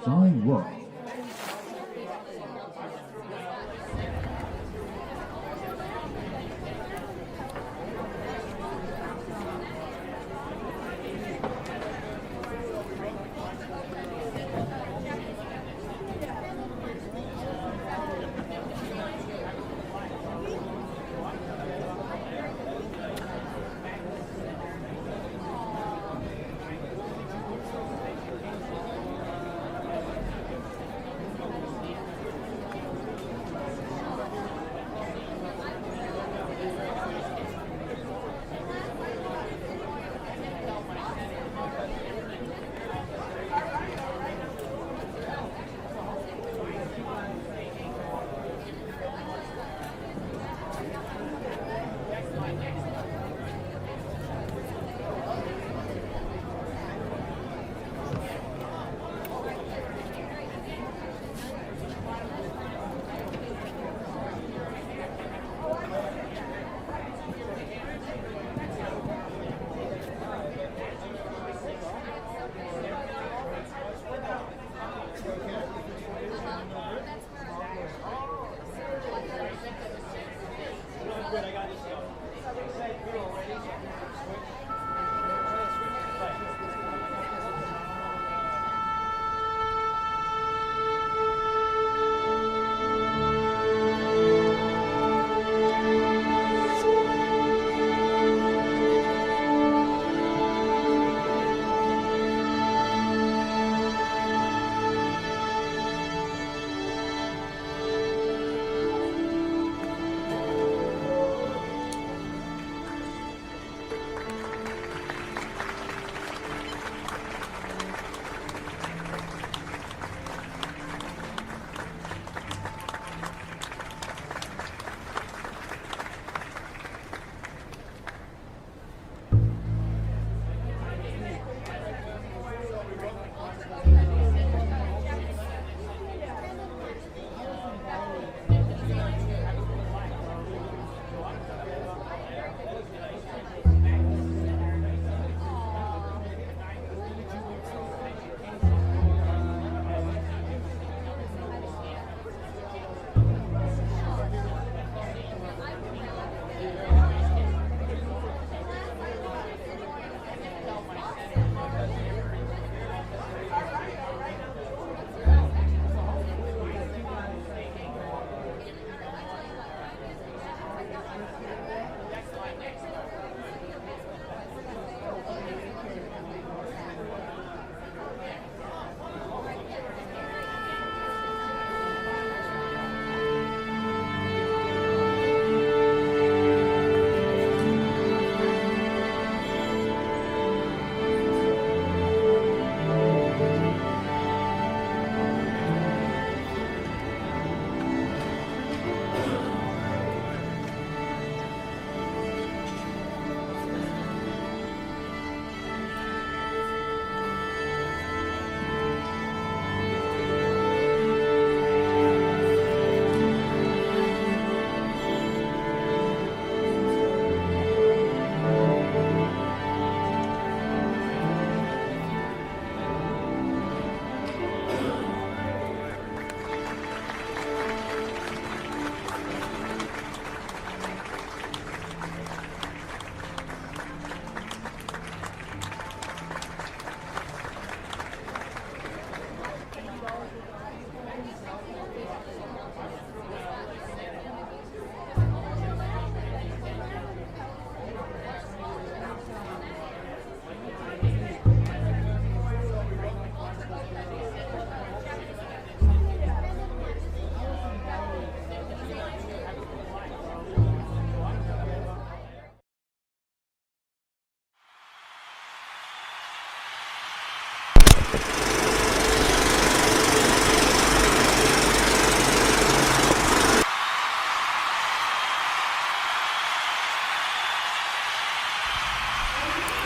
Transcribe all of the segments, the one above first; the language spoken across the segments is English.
Sign work.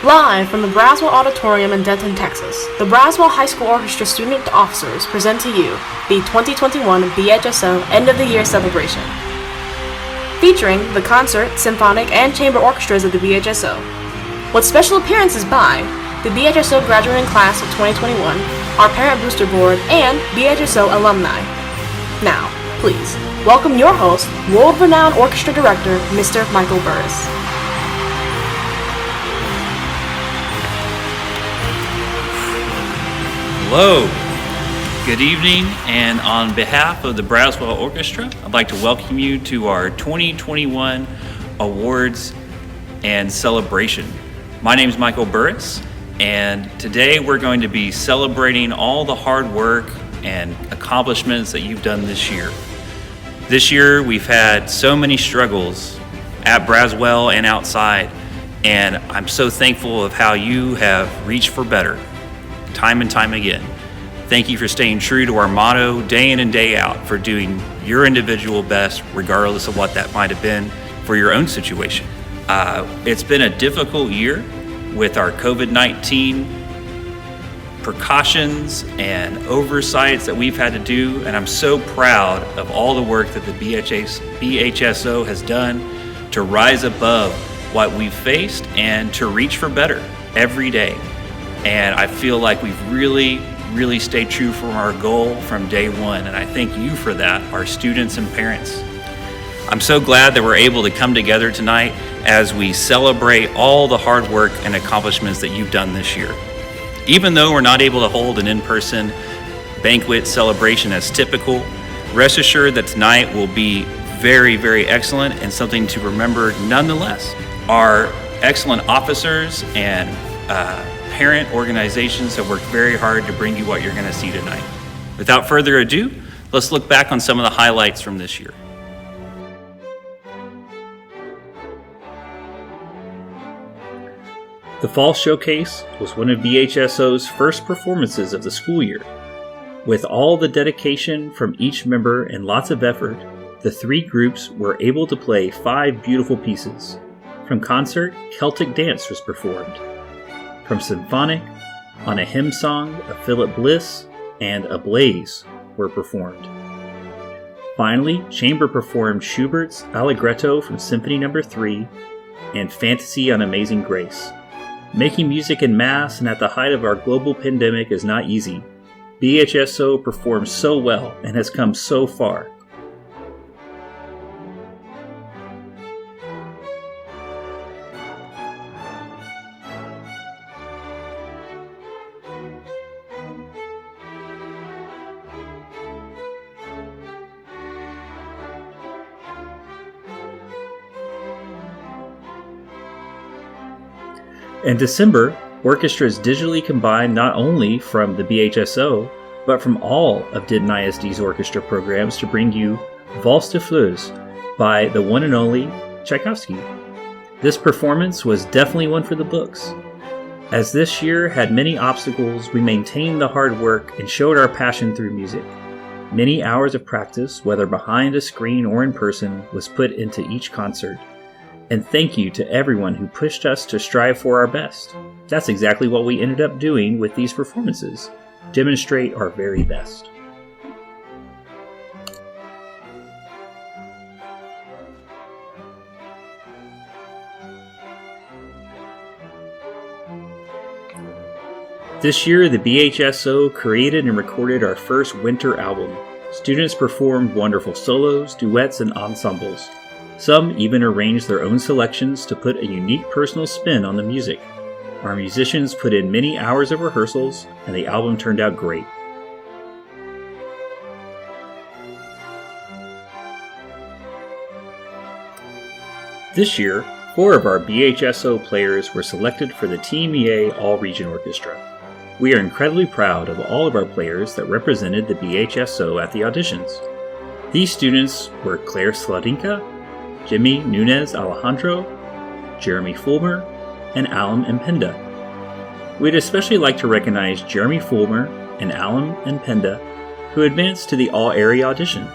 Live from the Braswell Auditorium in Denton, Texas, the Braswell High School Orchestra Student Officers present to you the 2021 BHSO End of the Year Celebration, featuring the concert, symphonic, and chamber orchestras of the BHSO, with special appearances by the BHSO graduating class of 2021, our Parent Booster Board, and BHSO alumni. Now, please, welcome your host, world-renowned orchestra director, Mr. Michael Burris. Hello, good evening, and on behalf of the Braswell Orchestra, I'd like to welcome you to our 2021 Awards and Celebration. My name is Michael Burris, and today we're going to be celebrating all the hard work and accomplishments that you've done this year. This year we've had so many struggles at Braswell and outside, and I'm so thankful of how you have reached for better, time and time again. Thank you for staying true to our motto day in and day out, for doing your individual best regardless of what that might have been for your own situation. It's been a difficult year with our COVID-19 precautions and oversights that we've had to do, and I'm so proud of all the work that the BHSO has done to rise above what we've faced and to reach for better every day. And I feel like we've really stayed true from our goal from day one, and I thank you for that, our students and parents. I'm so glad that we're able to come together tonight as we celebrate all the hard work and accomplishments that you've done this year. Even though we're not able to hold an in-person banquet celebration as typical, rest assured that tonight will be very excellent and something to remember nonetheless. Our excellent officers and parent organizations have worked very hard to bring you what you're going to see tonight. Without further ado, let's look back on some of the highlights from this year. The Fall Showcase was one of BHSO's first performances of the school year. With all the dedication from each member and lots of effort, the three groups were able to play 5 beautiful pieces. From concert, Celtic dance was performed. From symphonic, On a Hymn Song of Philip Bliss and Ablaze were performed. Finally, chamber performed Schubert's Allegretto from Symphony No. 3 and Fantasy on Amazing Grace. Making music in mass and at the height of our global pandemic is not easy. BHSO performs so well and has come so far. In December, orchestras digitally combined not only from the BHSO, but from all of Denton ISD's orchestra programs to bring you Valse de Fleurs by the one and only Tchaikovsky. This performance was definitely one for the books. As this year had many obstacles, we maintained the hard work and showed our passion through music. Many hours of practice, whether behind a screen or in person, was put into each concert. And thank you to everyone who pushed us to strive for our best. That's exactly what we ended up doing with these performances. Demonstrate our very best. This year, the BHSO created and recorded our first winter album. Students performed wonderful solos, duets, and ensembles. Some even arranged their own selections to put a unique personal spin on the music. Our musicians put in many hours of rehearsals, and the album turned out great. This year, 4 of our BHSO players were selected for the Team EA All-Region Orchestra. We are incredibly proud of all of our players that represented the BHSO at the auditions. These students were Claire Sladinka, Jimmy Nunez Alejandro, Jeremy Fulmer, and Alain Mpinda. We'd especially like to recognize Jeremy Fulmer and Alain Mpinda, who advanced to the all-area audition.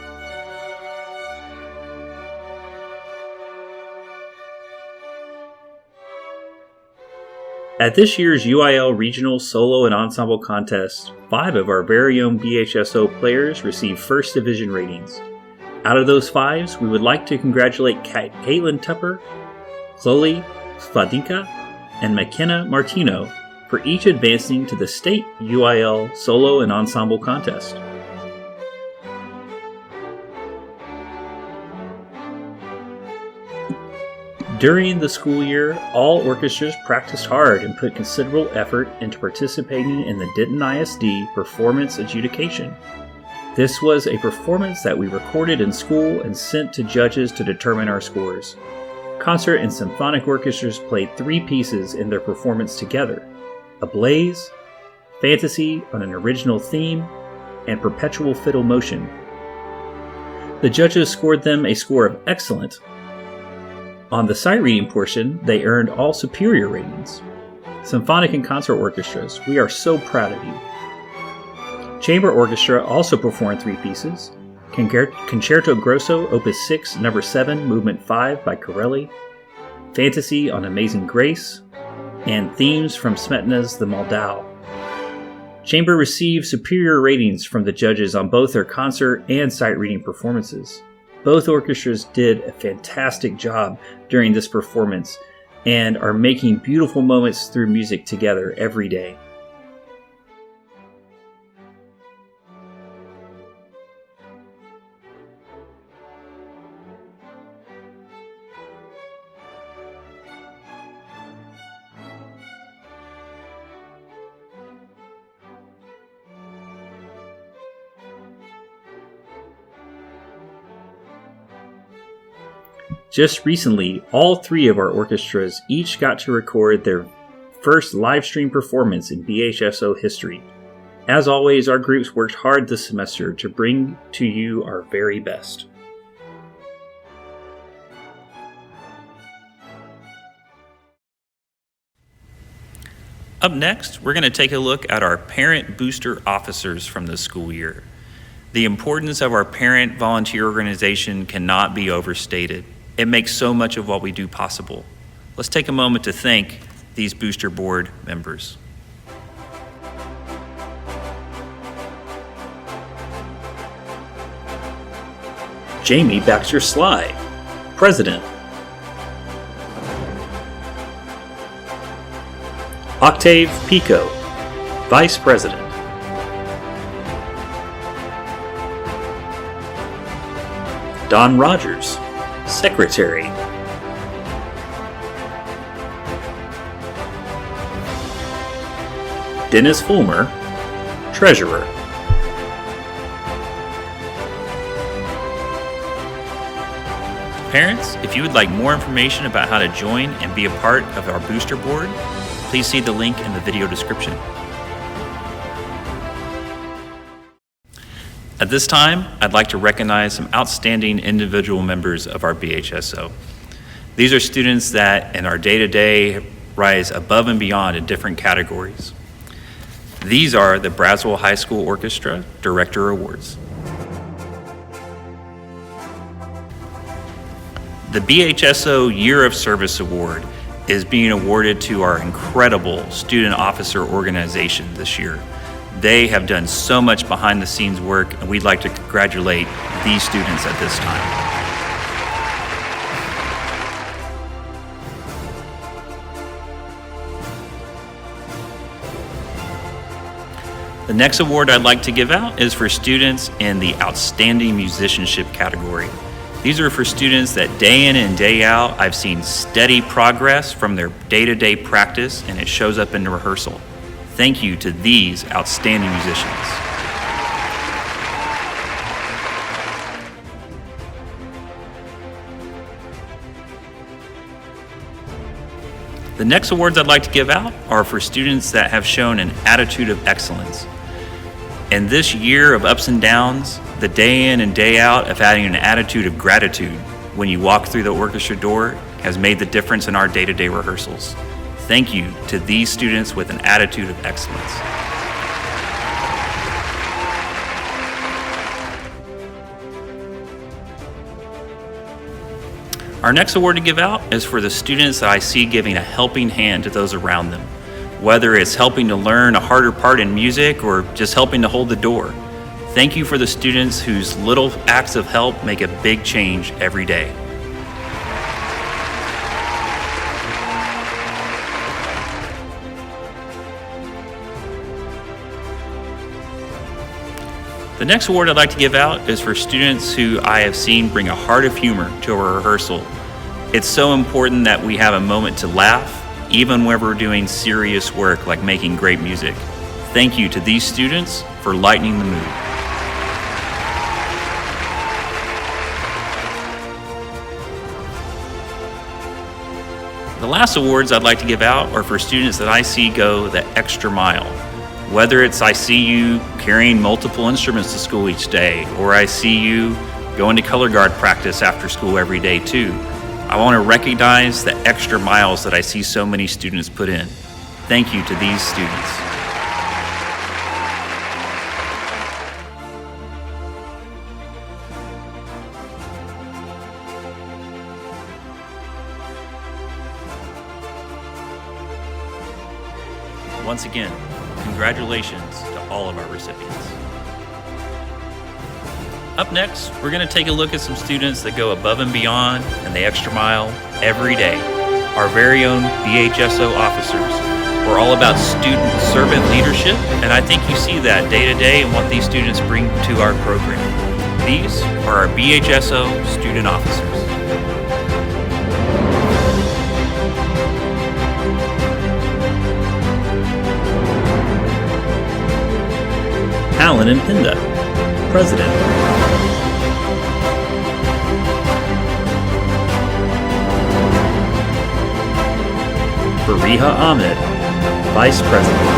At this year's UIL Regional Solo and Ensemble Contest, 5 of our very own BHSO players received First Division ratings. Out of those 5s, we would like to congratulate Caitlin Tupper, Chloe Sladinka, and McKenna Martino for each advancing to the state UIL solo and ensemble contest. During the school year, all orchestras practiced hard and put considerable effort into participating in the Denton ISD performance adjudication. This was a performance that we recorded in school and sent to judges to determine our scores. Concert and symphonic orchestras played 3 pieces in their performance together: A Blaze, Fantasy on an Original Theme, and Perpetual Fiddle Motion. The judges scored them a score of excellent. On the sight reading portion, they earned all superior ratings. Symphonic and concert orchestras, we are so proud of you. Chamber Orchestra also performed 3 pieces: Concerto Grosso, Opus 6, No. 7, Movement 5 by Corelli, Fantasy on Amazing Grace, and themes from Smetana's The Moldau. Chamber received superior ratings from the judges on both their concert and sight reading performances. Both orchestras did a fantastic job during this performance and are making beautiful moments through music together every day. Just recently, all 3 of our orchestras each got to record their first live stream performance in BHSO history. As always, our groups worked hard this semester to bring to you our very best. Up next, we're going to take a look at our parent booster officers from the school year. The importance of our parent volunteer organization cannot be overstated. It makes so much of what we do possible. Let's take a moment to thank these booster board members. Jamie Baxter Sly, President. Octave Pico, Vice President. Don Rogers, Secretary. Dennis Fulmer, Treasurer. Parents, if you would like more information about how to join and be a part of our booster board, please see the link in the video description. At this time, I'd like to recognize some outstanding individual members of our BHSO. These are students that in our day-to-day rise above and beyond in different categories. These are the Braswell High School Orchestra Director Awards. The BHSO Year of Service Award is being awarded to our incredible student officer organization this year. They have done so much behind the scenes work, and we'd like to congratulate these students at this time. The next award I'd like to give out is for students in the Outstanding Musicianship category. These are for students that day in and day out, I've seen steady progress from their day-to-day practice, and it shows up in the rehearsal. Thank you to these outstanding musicians. The next awards I'd like to give out are for students that have shown an attitude of excellence. In this year of ups and downs, the day in and day out of having an attitude of gratitude when you walk through the orchestra door has made the difference in our day-to-day rehearsals. Thank you to these students with an attitude of excellence. Our next award to give out is for the students that I see giving a helping hand to those around them, whether it's helping to learn a harder part in music or just helping to hold the door. Thank you for the students whose little acts of help make a big change every day. The next award I'd like to give out is for students who I have seen bring a heart of humor to a rehearsal. It's so important that we have a moment to laugh, even when we're doing serious work like making great music. Thank you to these students for lightening the mood. The last awards I'd like to give out are for students that I see go the extra mile. Whether it's I see you carrying multiple instruments to school each day, or I see you going to color guard practice after school every day too. I want to recognize the extra miles that I see so many students put in. Thank you to these students. Once again, congratulations to all of our recipients. Up next, we're going to take a look at some students that go above and beyond and the extra mile every day. Our very own BHSO officers. We're all about student-servant leadership, and I think you see that day to day in what these students bring to our program. These are our BHSO Student Officers. Alain Mpinda, President. Fariha Ahmed, Vice President.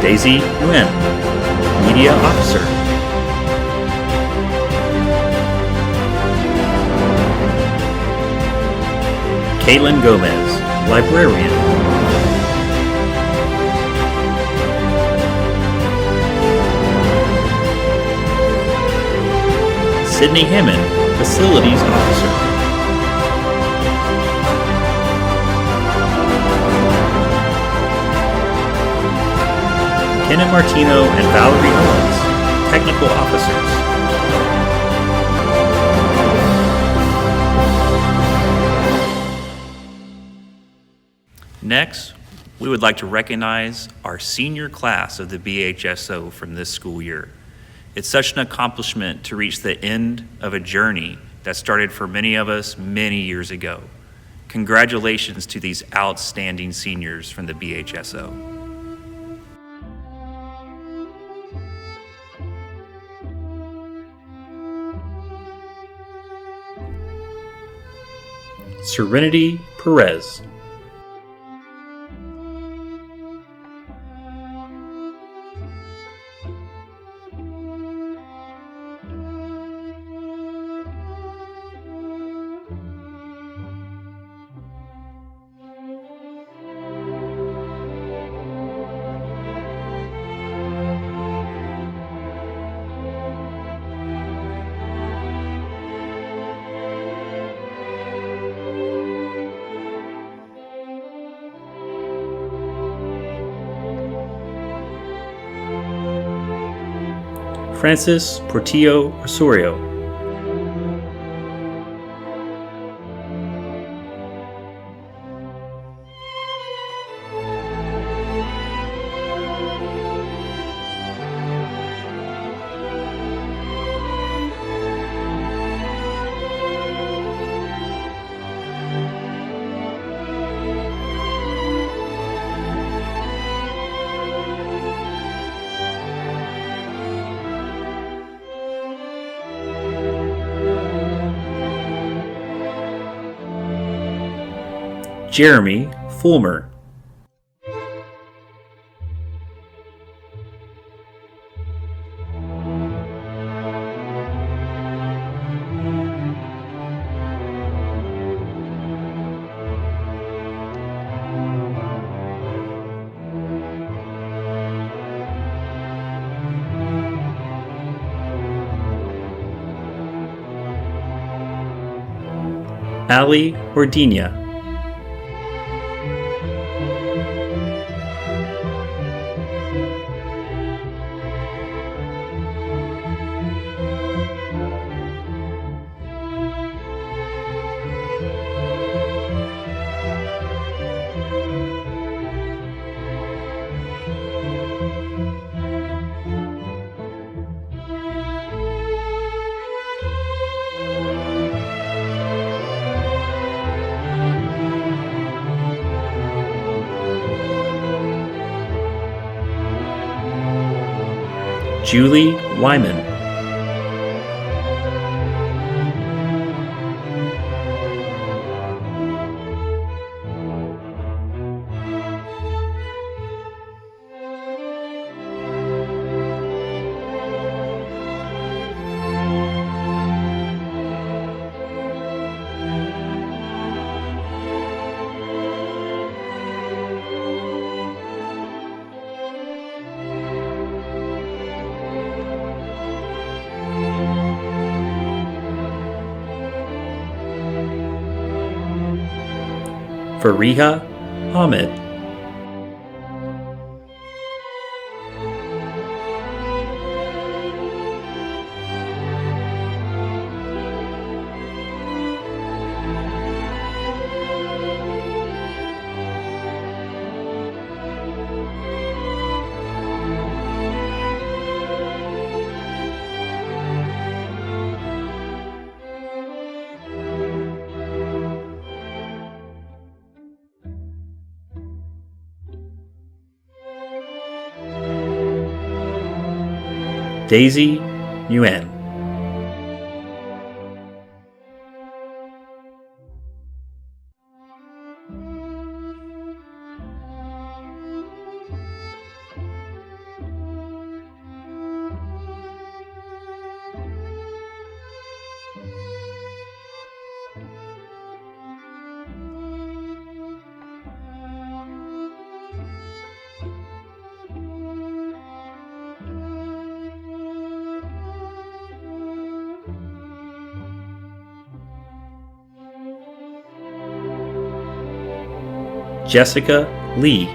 Daisy Nguyen, Media Officer. Caitlin Gomez, Librarian. Sydney Hammond, Facilities Officer. Kenneth Martino and Valerie Owens, Technical Officers. Next, we would like to recognize our senior class of the BHSO from this school year. It's such an accomplishment to reach the end of a journey that started for many of us many years ago. Congratulations to these outstanding seniors from the BHSO. Serenity Perez. Francis Portillo Osorio. Jeremy Fulmer. Ali Ordina. Julie Wyman. Fariha Ahmed. Daisy Nguyen. Jessica Lee.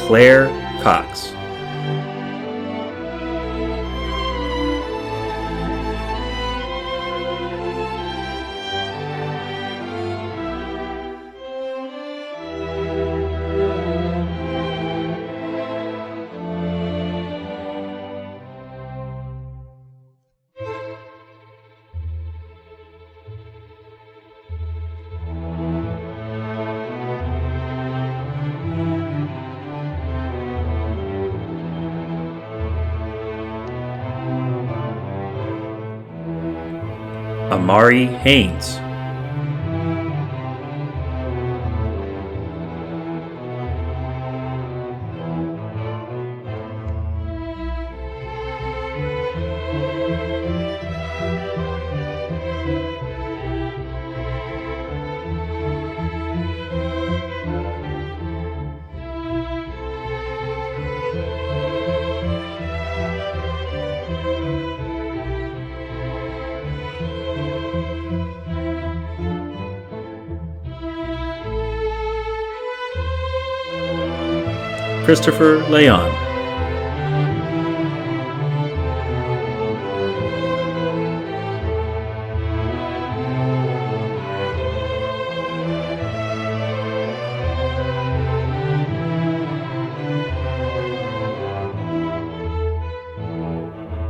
Claire Cox. Amari Haynes. Christopher Leon.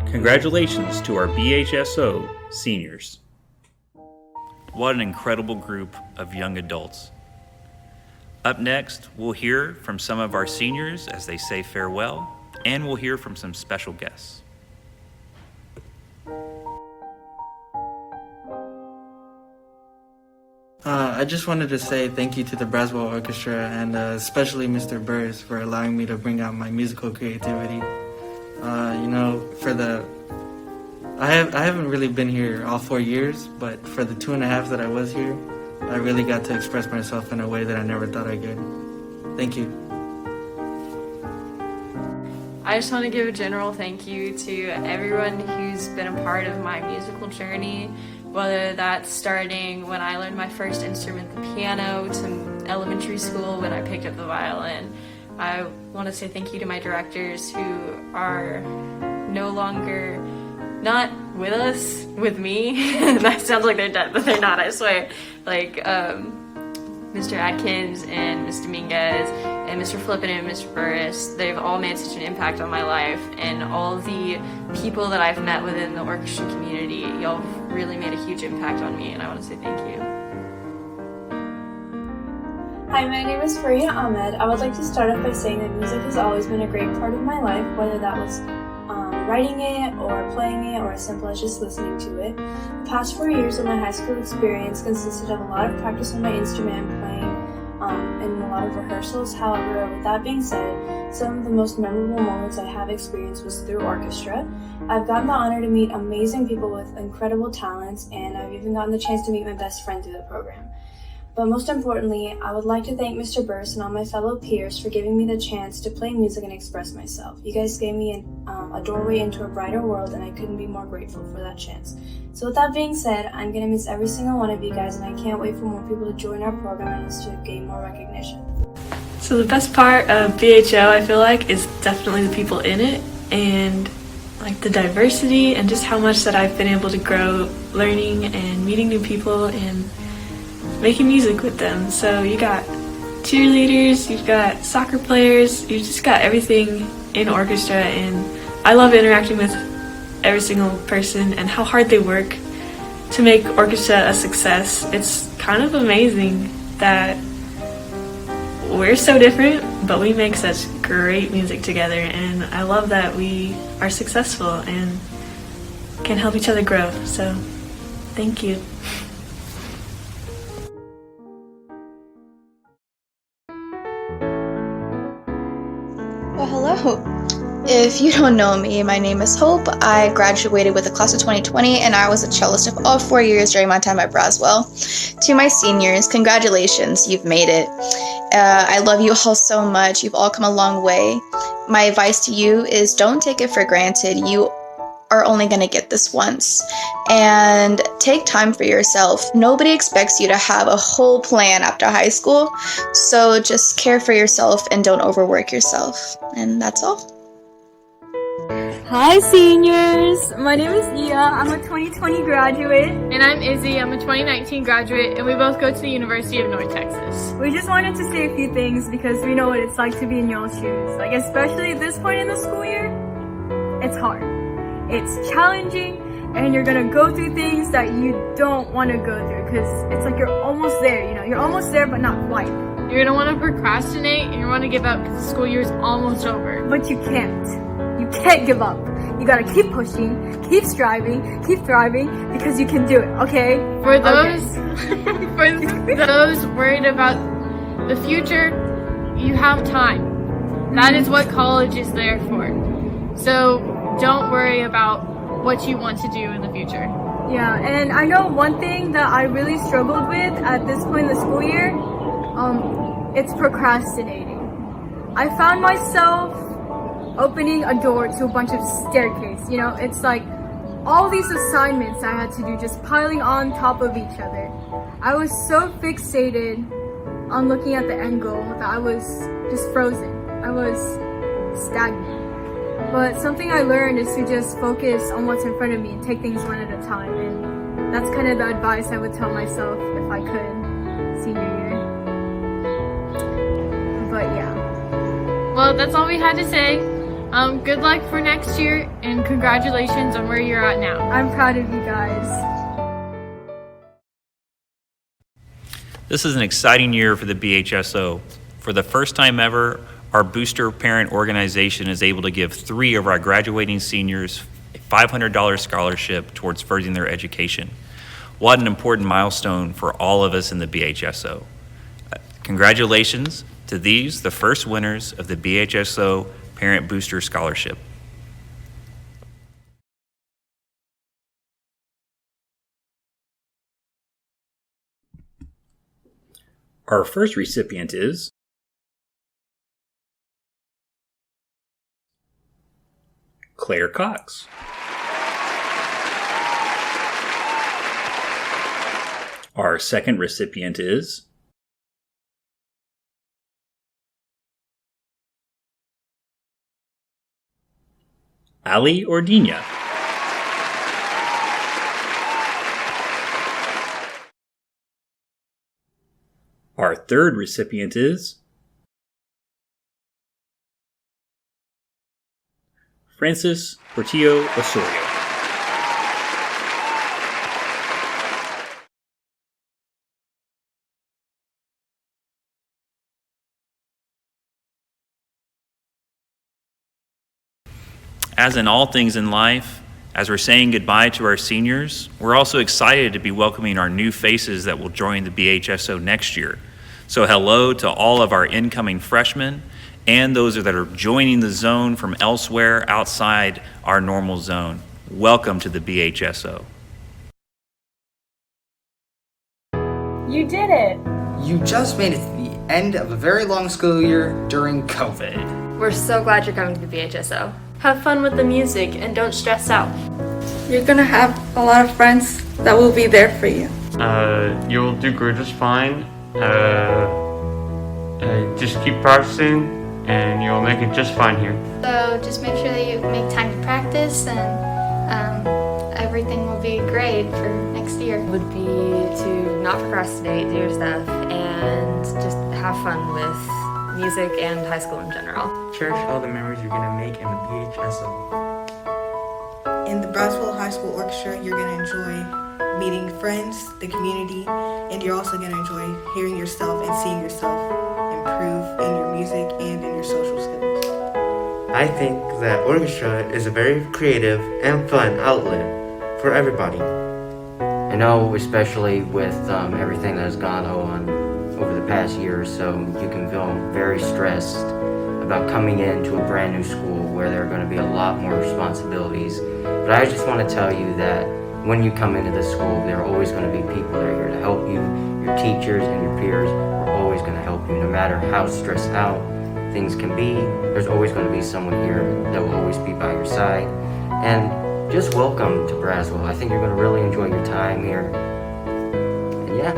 Congratulations to our BHSO seniors. What an incredible group of young adults. Up next, we'll hear from some of our seniors as they say farewell, and we'll hear from some special guests. I just wanted to say thank you to the Braswell Orchestra and especially Mr. Burris for allowing me to bring out my musical creativity. I haven't really been here all 4 years, but for the 2.5 that I was here, I really got to express myself in a way that I never thought I could. Thank you. I just want to give a general thank you to everyone who's been a part of my musical journey, whether that's starting when I learned my first instrument, the piano, to elementary school when I picked up the violin. I want to say thank you to my directors who are no longer not with us, with me. That sounds like they're dead, but they're not, I swear. Like Mr. Adkins and Mr. Minguez and Mr. Flippin and Mr. Burris, they've all made such an impact on my life, and all the people that I've met within the orchestra community, y'all really made a huge impact on me, and I want to say thank you. Hi, my name is Faria Ahmed. I would like to start off by saying that music has always been a great part of my life, whether that was writing it or playing it or as simple as just listening to it. The past 4 years of my high school experience consisted of a lot of practice on my instrument, playing, and a lot of rehearsals. However, with that being said, some of the most memorable moments I have experienced was through orchestra. I've gotten the honor to meet amazing people with incredible talents, and I've even gotten the chance to meet my best friend through the program. But most importantly, I would like to thank Mr. Burris and all my fellow peers for giving me the chance to play music and express myself. You guys gave me a doorway into a brighter world, and I couldn't be more grateful for that chance. So with that being said, I'm going to miss every single one of you guys, and I can't wait for more people to join our program and us to gain more recognition. So the best part of BHO, I feel like, is definitely the people in it, and like the diversity and just how much that I've been able to grow learning and meeting new people and making music with them. So you got cheerleaders, you've got soccer players, you've just got everything in orchestra, and I love interacting with every single person and how hard they work to make orchestra a success. It's kind of amazing that we're so different, but we make such great music together, and I love that we are successful and can help each other grow. So thank you. Well, hello. If you don't know me, my name is Hope. I graduated with the class of 2020, and I was a cellist of all 4 years during my time at Braswell. To my seniors, congratulations, you've made it. I love you all so much. You've all come a long way. My advice to you is don't take it for granted. You are only going to get this once. And take time for yourself. Nobody expects you to have a whole plan after high school, so just care for yourself and don't overwork yourself. And that's all. Hi seniors! My name is Ia. I'm a 2020 graduate. And I'm Izzy. I'm a 2019 graduate, and we both go to the University of North Texas. We just wanted to say a few things because we know what it's like to be in y'all's shoes. Like, especially at this point in the school year, it's hard. It's challenging, and you're gonna go through things that you don't want to go through because it's like you're almost there, you know? You're almost there, but not quite. You're gonna want to procrastinate, and you're gonna give up because the school year is almost over. But you can't. You can't give up. You gotta keep pushing, keep striving, keep thriving, because you can do it, okay? For those worried about the future, you have time. That is what college is there for. So don't worry about what you want to do in the future. Yeah, and I know one thing that I really struggled with at this point in the school year, it's procrastinating. I found myself opening a door to a bunch of staircase. You know, it's like all these assignments I had to do just piling on top of each other. I was so fixated on looking at the end goal that I was just frozen. I was stagnant. But something I learned is to just focus on what's in front of me and take things one at a time. And that's kind of the advice I would tell myself if I could senior year. But yeah. Well, that's all we had to say. Good luck for next year, and congratulations on where you're at now. I'm proud of you guys. This is an exciting year for the BHSO. For the first time ever, our booster parent organization is able to give 3 of our graduating seniors a $500 scholarship towards furthering their education. What an important milestone for all of us in the BHSO. Congratulations to these, the first winners of the BHSO Parent Booster Scholarship. Our first recipient is Claire Cox. Our second recipient is Ali or Dina? Our third recipient is Francis Portillo Osorio. As in all things in life, as we're saying goodbye to our seniors, we're also excited to be welcoming our new faces that will join the BHSO next year. So hello to all of our incoming freshmen and those that are joining the zone from elsewhere outside our normal zone. Welcome to the BHSO. You did it! You just made it to the end of a very long school year during COVID. We're so glad you're coming to the BHSO. Have fun with the music and don't stress out. You're gonna have a lot of friends that will be there for you. You'll do great, just fine. Just keep practicing and you'll make it just fine here. So just make sure that you make time to practice and everything will be great for next year. Would be to not procrastinate, do your stuff, and just have fun with music and high school in general. Cherish all the memories you're gonna make in the BHSO. In the Braswell High School Orchestra, you're gonna enjoy meeting friends, the community, and you're also gonna enjoy hearing yourself and seeing yourself improve in your music and in your social skills. I think that orchestra is a very creative and fun outlet for everybody. I know, especially with everything that has gone on over the past year or so, you can feel very stressed about coming into a brand new school where there are going to be a lot more responsibilities. But I just want to tell you that when you come into this school, there are always going to be people that are here to help you. Your teachers and your peers are always going to help you. No matter how stressed out things can be, there's always going to be someone here that will always be by your side. And just welcome to Braswell. I think you're going to really enjoy your time here. And yeah.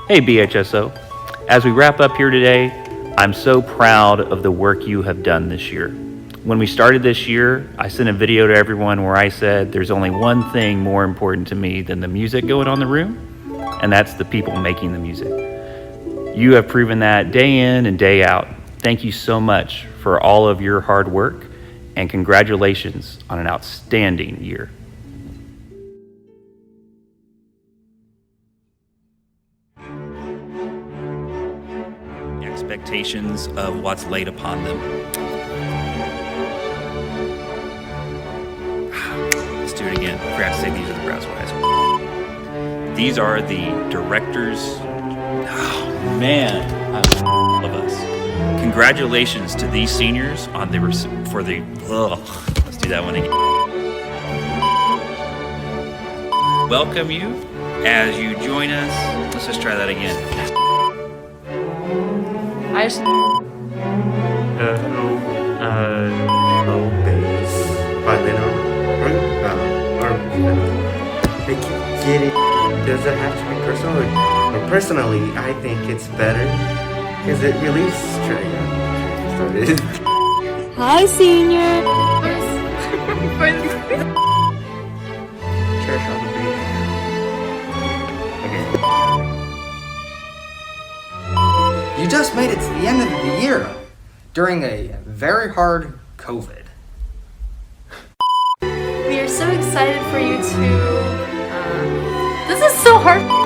Hey BHSO, as we wrap up here today, I'm so proud of the work you have done this year. When we started this year, I sent a video to everyone where I said there's only one thing more important to me than the music going on in the room, and that's the people making the music. You have proven that day in and day out. Thank you so much for all of your hard work, and congratulations on an outstanding year. Expectations of what's laid upon them. Let's do it again. I forgot to say these are the Braswell High School. These are the directors. Oh man, I love us. Congratulations to these seniors on the let's do that one again. Welcome you as you join us. Let's just try that again. I just Hello, bass, violin, or they get it. Does it have to be personal? Or personally, I think it's better because it relieves stress. So it is. Hi, senior. Cherish all the days. Okay. You just made it to the end of the year during a very hard COVID. We are so excited for you to. This is so hard.